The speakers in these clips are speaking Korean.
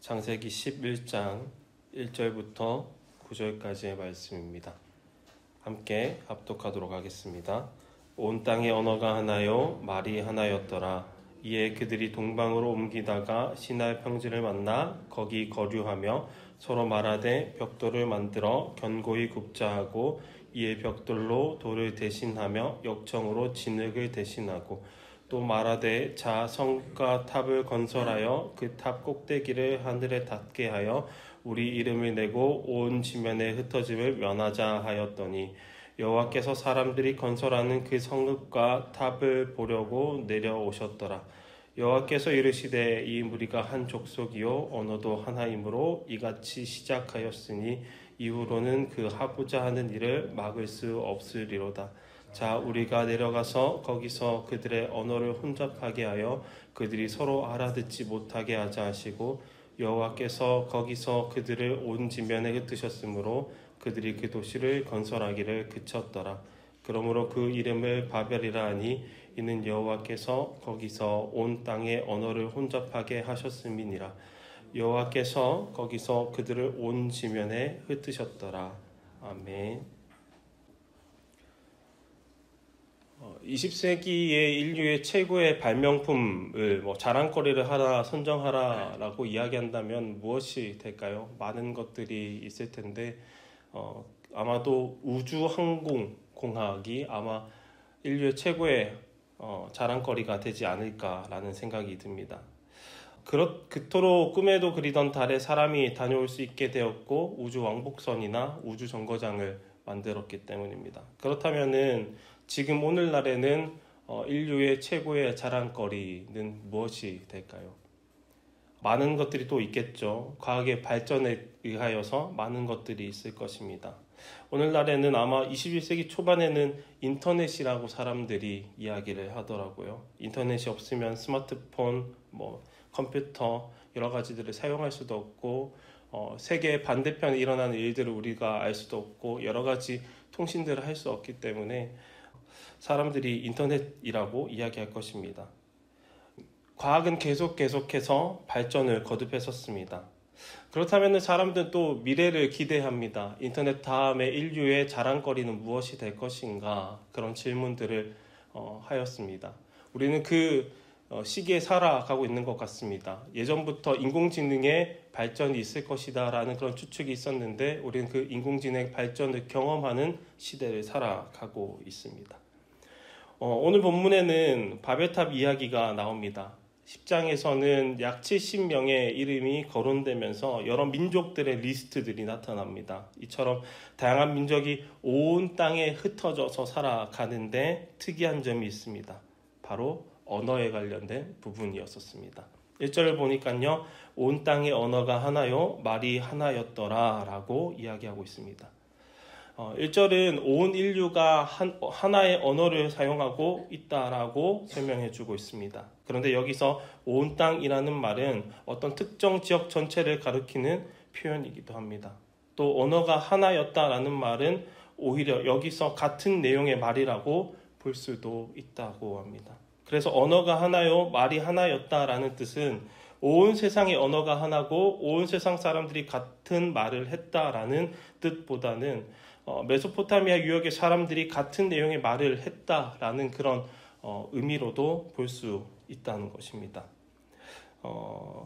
창세기 11장 1절부터 9절까지의 말씀입니다. 함께 합독하도록 하겠습니다. 온 땅의 언어가 하나요 말이 하나였더라. 이에 그들이 동방으로 옮기다가 시날 평지를 만나 거기 거류하며 서로 말하되 벽돌을 만들어 견고히 굽자 하고 이에 벽돌로 돌을 대신하며 역청으로 진흙을 대신하고 또 말하되 자 성과 탑을 건설하여 그 탑 꼭대기를 하늘에 닿게 하여 우리 이름을 내고 온 지면에 흩어짐을 면하자 하였더니 여호와께서 사람들이 건설하는 그 성읍과 탑을 보려고 내려오셨더라. 여호와께서 이르시되 이 무리가 한 족속이요 언어도 하나이므로 이같이 시작하였으니 이후로는 그 하고자 하는 일을 막을 수 없으리로다. 자 우리가 내려가서 거기서 그들의 언어를 혼잡하게 하여 그들이 서로 알아듣지 못하게 하자 하시고 여호와께서 거기서 그들을 온 지면에 흩으셨으므로 그들이 그 도시를 건설하기를 그쳤더라. 그러므로 그 이름을 바벨이라 하니 이는 여호와께서 거기서 온 땅의 언어를 혼잡하게 하셨음이니라. 여호와께서 거기서 그들을 온 지면에 흩으셨더라. 아멘. 20세기의 인류의 최고의 발명품을 자랑거리를 하나 선정하라라고 이야기한다면 무엇이 될까요? 많은 것들이 있을 텐데 아마도 우주항공공학이 아마 인류의 최고의 자랑거리가 되지 않을까라는 생각이 듭니다. 그토록 꿈에도 그리던 달에 사람이 다녀올 수 있게 되었고 우주왕복선이나 우주정거장을 만들었기 때문입니다. 그렇다면은 지금 오늘날에는 인류의 최고의 자랑거리는 무엇이 될까요? 많은 것들이 또 있겠죠. 과학의 발전에 의하여서 많은 것들이 있을 것입니다. 오늘날에는 아마 21세기 초반에는 인터넷이라고 사람들이 이야기를 하더라고요. 인터넷이 없으면 스마트폰, 컴퓨터 여러 가지들을 사용할 수도 없고 세계 반대편에 일어나는 일들을 우리가 알 수도 없고 여러 가지 통신들을 할 수 없기 때문에 사람들이 인터넷이라고 이야기할 것입니다. 과학은 계속해서 발전을 거듭했었습니다. 그렇다면 사람들은 또 미래를 기대합니다. 인터넷 다음에 인류의 자랑거리는 무엇이 될 것인가? 그런 질문들을 하였습니다. 우리는 그 시기에 살아가고 있는 것 같습니다. 예전부터 인공지능의 발전이 있을 것이다 라는 그런 추측이 있었는데 우리는 그 인공지능 발전을 경험하는 시대를 살아가고 있습니다. 오늘 본문에는 바벨탑 이야기가 나옵니다. 10장에서는 약 70명의 이름이 거론되면서 여러 민족들의 리스트들이 나타납니다. 이처럼 다양한 민족이 온 땅에 흩어져서 살아가는데 특이한 점이 있습니다. 바로 언어에 관련된 부분이었습니다. 1절을 보니까요. 온 땅의 언어가 하나요 말이 하나였더라 라고 이야기하고 있습니다. 1절은 온 인류가 하나의 언어를 사용하고 있다라고 설명해 주고 있습니다. 그런데 여기서 온 땅이라는 말은 어떤 특정 지역 전체를 가리키는 표현이기도 합니다. 또 언어가 하나였다라는 말은 오히려 여기서 같은 내용의 말이라고 볼 수도 있다고 합니다. 그래서 언어가 하나요 말이 하나였다라는 뜻은 온 세상의 언어가 하나고 온 세상 사람들이 같은 말을 했다라는 뜻보다는 메소포타미아 유역의 사람들이 같은 내용의 말을 했다라는 그런 의미로도 볼 수 있다는 것입니다.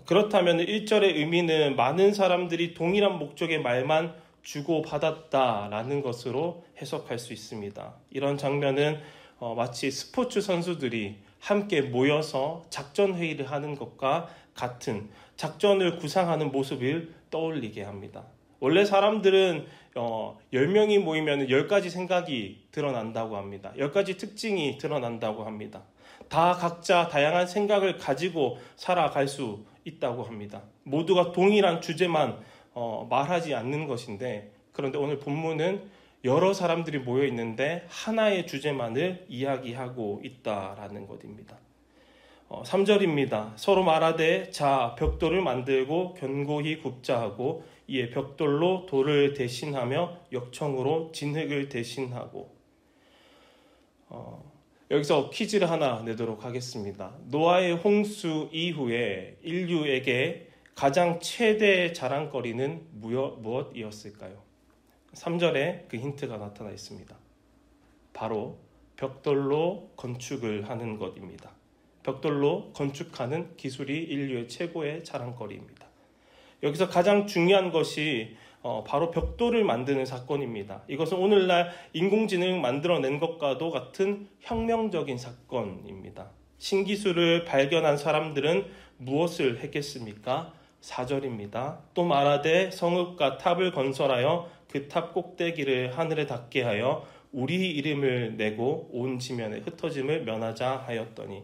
그렇다면 1절의 의미는 많은 사람들이 동일한 목적의 말만 주고받았다라는 것으로 해석할 수 있습니다. 이런 장면은 마치 스포츠 선수들이 함께 모여서 작전 회의를 하는 것과 같은 작전을 구상하는 모습을 떠올리게 합니다. 원래 사람들은 10명이 모이면 10가지 생각이 드러난다고 합니다. 10가지 특징이 드러난다고 합니다. 다 각자 다양한 생각을 가지고 살아갈 수 있다고 합니다. 모두가 동일한 주제만 말하지 않는 것인데 그런데 오늘 본문은 여러 사람들이 모여 있는데 하나의 주제만을 이야기하고 있다라는 것입니다. 3절입니다. 서로 말하되 자 벽돌을 만들고 견고히 굽자 하고 이에 벽돌로 돌을 대신하며 역청으로 진흙을 대신하고 여기서 퀴즈를 하나 내도록 하겠습니다. 노아의 홍수 이후에 인류에게 가장 최대 자랑거리는 무엇이었을까요? 3절에 그 힌트가 나타나 있습니다. 바로 벽돌로 건축을 하는 것입니다. 벽돌로 건축하는 기술이 인류의 최고의 자랑거리입니다. 여기서 가장 중요한 것이 바로 벽돌을 만드는 사건입니다. 이것은 오늘날 인공지능 만들어낸 것과도 같은 혁명적인 사건입니다. 신기술을 발견한 사람들은 무엇을 했겠습니까? 4절입니다. 또 말하되 성읍과 탑을 건설하여 그 탑 꼭대기를 하늘에 닿게 하여 우리 이름을 내고 온 지면에 흩어짐을 면하자 하였더니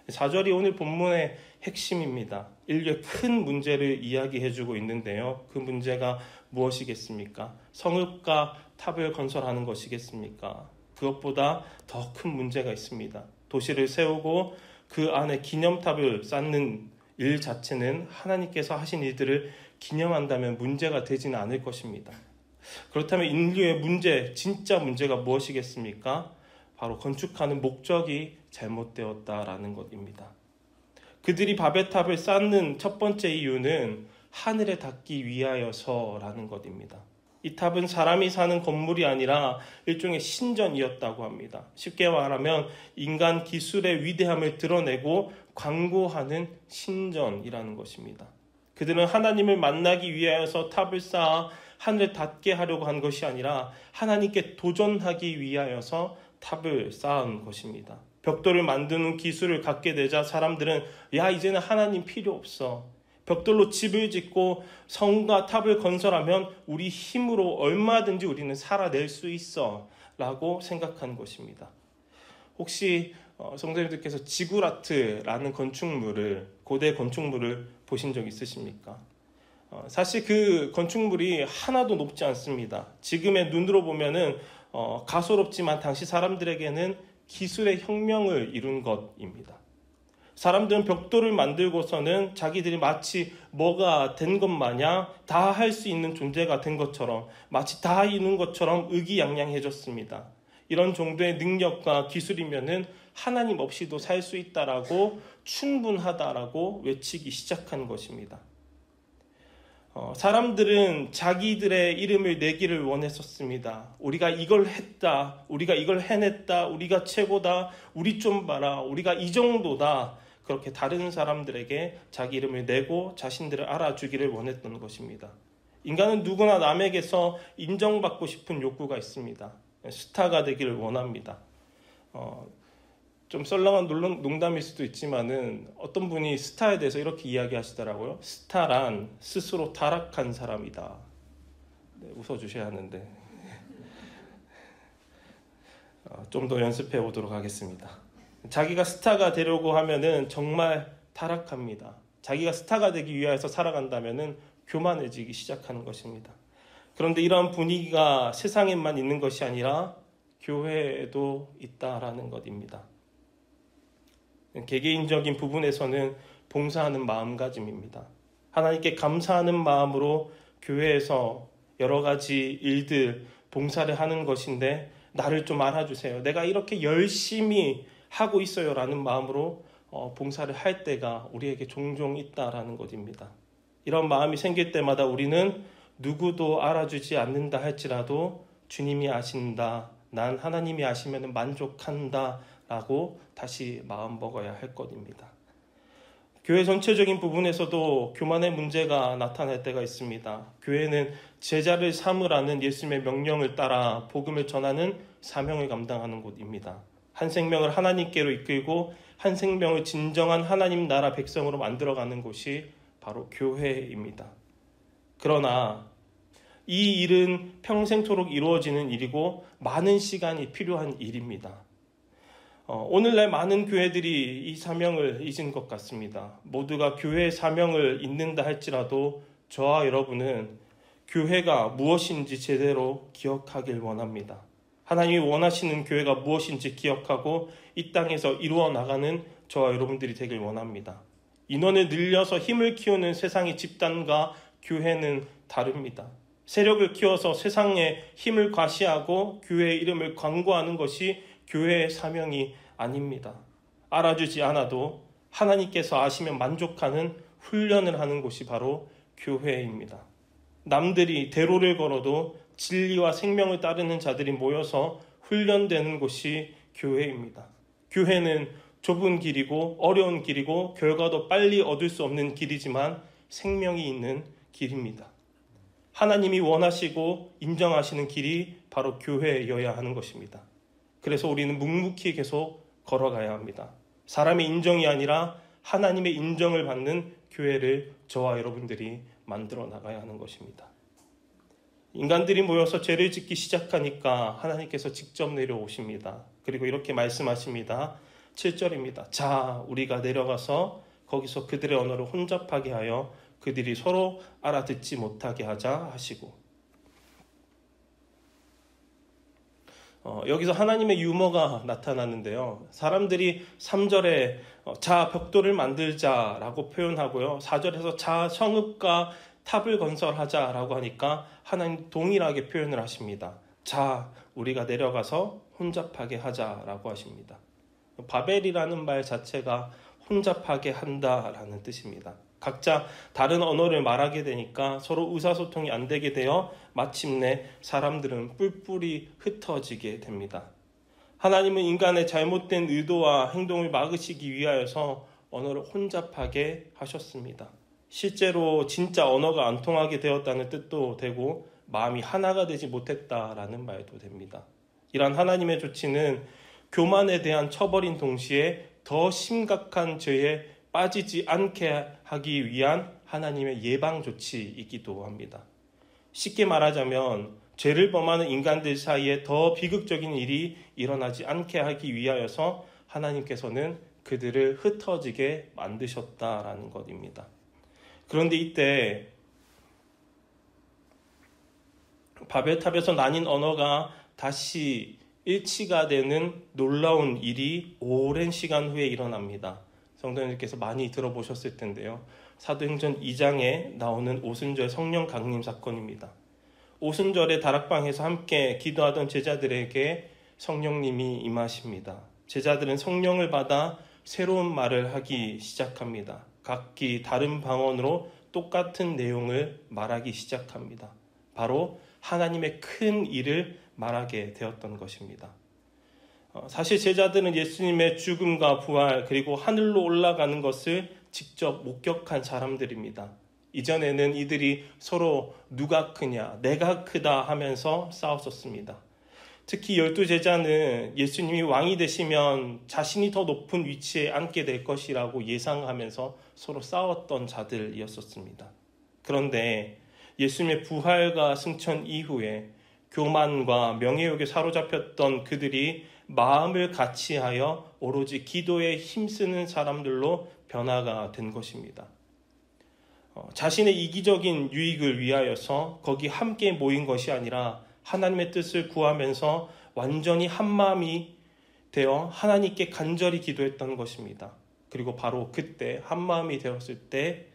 4절이 오늘 본문의 핵심입니다. 인류의 큰 문제를 이야기해주고 있는데요. 그 문제가 무엇이겠습니까? 성읍과 탑을 건설하는 것이겠습니까? 그것보다 더 큰 문제가 있습니다. 도시를 세우고 그 안에 기념탑을 쌓는 일 자체는 하나님께서 하신 일들을 기념한다면 문제가 되지는 않을 것입니다. 그렇다면 인류의 문제, 진짜 문제가 무엇이겠습니까? 바로 건축하는 목적이 잘못되었다라는 것입니다. 그들이 바벨탑을 쌓는 첫 번째 이유는 하늘에 닿기 위하여서라는 것입니다. 이 탑은 사람이 사는 건물이 아니라 일종의 신전이었다고 합니다. 쉽게 말하면 인간 기술의 위대함을 드러내고 광고하는 신전이라는 것입니다. 그들은 하나님을 만나기 위하여서 탑을 쌓아 하늘에 닿게 하려고 한 것이 아니라 하나님께 도전하기 위하여서 탑을 쌓은 것입니다. 벽돌을 만드는 기술을 갖게 되자 사람들은 이제는 하나님 필요 없어. 벽돌로 집을 짓고 성과 탑을 건설하면 우리 힘으로 얼마든지 우리는 살아낼 수 있어 라고 생각한 것입니다. 혹시 성도님들께서 지구라트라는 고대 건축물을 보신 적 있으십니까? 사실 그 건축물이 하나도 높지 않습니다. 지금의 눈으로 보면은 가소롭지만 당시 사람들에게는 기술의 혁명을 이룬 것입니다. 사람들은 벽돌을 만들고서는 자기들이 마치 뭐가 된 것 마냥 다 할 수 있는 존재가 된 것처럼 마치 다 이룬 것처럼 의기양양해졌습니다. 이런 정도의 능력과 기술이면은 하나님 없이도 살 수 있다라고 충분하다라고 외치기 시작한 것입니다. 사람들은 자기들의 이름을 내기를 원했었습니다. 우리가 이걸 했다, 우리가 이걸 해냈다, 우리가 최고다, 우리 좀 봐라, 우리가 이 정도다. 그렇게 다른 사람들에게 자기 이름을 내고 자신들을 알아주기를 원했던 것입니다. 인간은 누구나 남에게서 인정받고 싶은 욕구가 있습니다. 스타가 되기를 원합니다. 좀 썰렁한 농담일 수도 있지만은 어떤 분이 스타에 대해서 이렇게 이야기하시더라고요. 스타란 스스로 타락한 사람이다. 네, 웃어주셔야 하는데 좀 더 연습해 보도록 하겠습니다. 자기가 스타가 되려고 하면은 정말 타락합니다. 자기가 스타가 되기 위해서 살아간다면은 교만해지기 시작하는 것입니다. 그런데 이러한 분위기가 세상에만 있는 것이 아니라 교회에도 있다라는 것입니다. 개개인적인 부분에서는 봉사하는 마음가짐입니다. 하나님께 감사하는 마음으로 교회에서 여러 가지 일들, 봉사를 하는 것인데 나를 좀 알아주세요. 내가 이렇게 열심히 하고 있어요 라는 마음으로 봉사를 할 때가 우리에게 종종 있다라는 것입니다. 이런 마음이 생길 때마다 우리는 누구도 알아주지 않는다 할지라도 주님이 아신다, 난 하나님이 아시면 만족한다 라고 다시 마음 먹어야 할 것입니다. 교회 전체적인 부분에서도 교만의 문제가 나타날 때가 있습니다. 교회는 제자를 삼으라는 예수님의 명령을 따라 복음을 전하는 사명을 감당하는 곳입니다. 한 생명을 하나님께로 이끌고 한 생명을 진정한 하나님 나라 백성으로 만들어가는 곳이 바로 교회입니다. 그러나 이 일은 평생토록 이루어지는 일이고 많은 시간이 필요한 일입니다. 오늘날 많은 교회들이 이 사명을 잊은 것 같습니다. 모두가 교회의 사명을 잊는다 할지라도 저와 여러분은 교회가 무엇인지 제대로 기억하길 원합니다. 하나님이 원하시는 교회가 무엇인지 기억하고 이 땅에서 이루어 나가는 저와 여러분들이 되길 원합니다. 인원을 늘려서 힘을 키우는 세상의 집단과 교회는 다릅니다. 세력을 키워서 세상에 힘을 과시하고 교회의 이름을 광고하는 것이 교회의 사명이 아닙니다. 알아주지 않아도 하나님께서 아시면 만족하는 훈련을 하는 곳이 바로 교회입니다. 남들이 대로를 걸어도 진리와 생명을 따르는 자들이 모여서 훈련되는 곳이 교회입니다. 교회는 좁은 길이고 어려운 길이고 결과도 빨리 얻을 수 없는 길이지만 생명이 있는 길입니다. 하나님이 원하시고 인정하시는 길이 바로 교회여야 하는 것입니다. 그래서 우리는 묵묵히 계속 걸어가야 합니다. 사람의 인정이 아니라 하나님의 인정을 받는 교회를 저와 여러분들이 만들어 나가야 하는 것입니다. 인간들이 모여서 죄를 짓기 시작하니까 하나님께서 직접 내려오십니다. 그리고 이렇게 말씀하십니다. 7절입니다. 자, 우리가 내려가서 거기서 그들의 언어를 혼잡하게 하여 그들이 서로 알아듣지 못하게 하자 하시고, 여기서 하나님의 유머가 나타나는데요. 사람들이 3절에 자 벽돌을 만들자라고 표현하고요. 4절에서 자 성읍과 탑을 건설하자라고 하니까 하나님 동일하게 표현을 하십니다. 자 우리가 내려가서 혼잡하게 하자라고 하십니다. 바벨이라는 말 자체가 혼잡하게 한다라는 뜻입니다. 각자 다른 언어를 말하게 되니까 서로 의사소통이 안 되게 되어 마침내 사람들은 뿔뿔이 흩어지게 됩니다. 하나님은 인간의 잘못된 의도와 행동을 막으시기 위하여서 언어를 혼잡하게 하셨습니다. 실제로 진짜 언어가 안 통하게 되었다는 뜻도 되고 마음이 하나가 되지 못했다라는 말도 됩니다. 이러한 하나님의 조치는 교만에 대한 처벌인 동시에 더 심각한 죄에 빠지지 않게 하기 위한 하나님의 예방 조치이기도 합니다. 쉽게 말하자면 죄를 범하는 인간들 사이에 더 비극적인 일이 일어나지 않게 하기 위하여서 하나님께서는 그들을 흩어지게 만드셨다라는 것입니다. 그런데 이때 바벨탑에서 나뉜 언어가 다시 일치가 되는 놀라운 일이 오랜 시간 후에 일어납니다. 성도님들께서 많이 들어보셨을 텐데요. 사도행전 2장에 나오는 오순절 성령 강림 사건입니다. 오순절에 다락방에서 함께 기도하던 제자들에게 성령님이 임하십니다. 제자들은 성령을 받아 새로운 말을 하기 시작합니다. 각기 다른 방언으로 똑같은 내용을 말하기 시작합니다. 바로 하나님의 큰 일을 말하게 되었던 것입니다. 사실 제자들은 예수님의 죽음과 부활 그리고 하늘로 올라가는 것을 직접 목격한 사람들입니다. 이전에는 이들이 서로 누가 크냐, 내가 크다 하면서 싸웠었습니다. 특히 12제자는 예수님이 왕이 되시면 자신이 더 높은 위치에 앉게 될 것이라고 예상하면서 서로 싸웠던 자들이었었습니다. 그런데 예수님의 부활과 승천 이후에 교만과 명예욕에 사로잡혔던 그들이 마음을 같이하여 오로지 기도에 힘쓰는 사람들로 변화가 된 것입니다. 자신의 이기적인 유익을 위하여서 거기 함께 모인 것이 아니라 하나님의 뜻을 구하면서 완전히 한마음이 되어 하나님께 간절히 기도했던 것입니다. 그리고 바로 그때 한마음이 되었을 때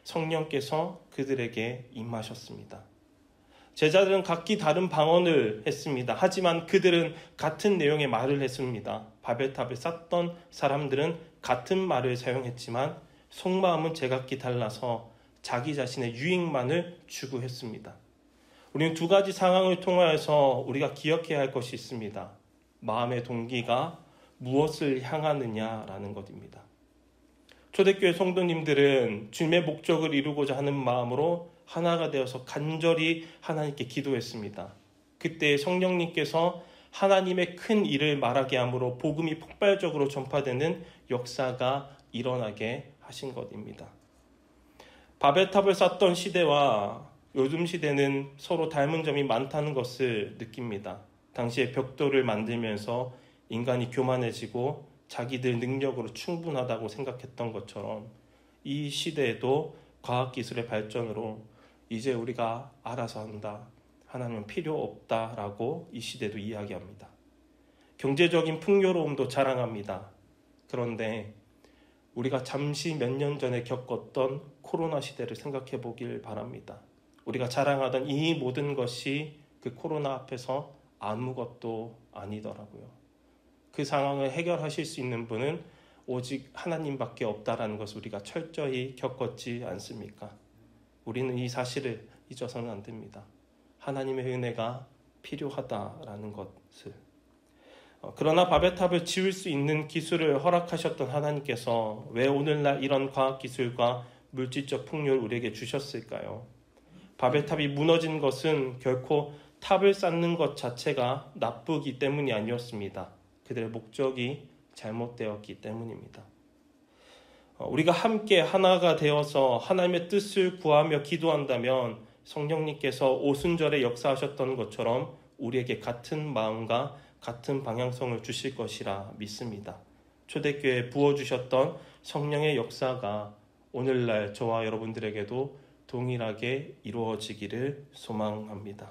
성령께서 그들에게 임하셨습니다. 제자들은 각기 다른 방언을 했습니다. 하지만 그들은 같은 내용의 말을 했습니다. 바벨탑을 쌓던 사람들은 같은 말을 사용했지만 속마음은 제각기 달라서 자기 자신의 유익만을 추구했습니다. 우리는 두 가지 상황을 통하여서 우리가 기억해야 할 것이 있습니다. 마음의 동기가 무엇을 향하느냐라는 것입니다. 초대교회 성도님들은 주님의 목적을 이루고자 하는 마음으로 하나가 되어서 간절히 하나님께 기도했습니다. 그때 성령님께서 하나님의 큰 일을 말하게 함으로 복음이 폭발적으로 전파되는 역사가 일어나게 하신 것입니다. 바벨탑을 쌓던 시대와 요즘 시대는 서로 닮은 점이 많다는 것을 느낍니다. 당시에 벽돌을 만들면서 인간이 교만해지고 자기들 능력으로 충분하다고 생각했던 것처럼 이 시대에도 과학기술의 발전으로 이제 우리가 알아서 한다, 하나님은 필요 없다라고 이 시대도 이야기합니다. 경제적인 풍요로움도 자랑합니다. 그런데 우리가 잠시 몇 년 전에 겪었던 코로나 시대를 생각해 보길 바랍니다. 우리가 자랑하던 이 모든 것이 그 코로나 앞에서 아무것도 아니더라고요. 그 상황을 해결하실 수 있는 분은 오직 하나님밖에 없다라는 것을 우리가 철저히 겪었지 않습니까? 우리는 이 사실을 잊어서는 안 됩니다. 하나님의 은혜가 필요하다라는 것을. 그러나 바벨탑을 지을 수 있는 기술을 허락하셨던 하나님께서 왜 오늘날 이런 과학기술과 물질적 풍요를 우리에게 주셨을까요? 바벨탑이 무너진 것은 결코 탑을 쌓는 것 자체가 나쁘기 때문이 아니었습니다. 그들의 목적이 잘못되었기 때문입니다. 우리가 함께 하나가 되어서 하나님의 뜻을 구하며 기도한다면 성령님께서 오순절에 역사하셨던 것처럼 우리에게 같은 마음과 같은 방향성을 주실 것이라 믿습니다. 초대교회에 부어주셨던 성령의 역사가 오늘날 저와 여러분들에게도 동일하게 이루어지기를 소망합니다.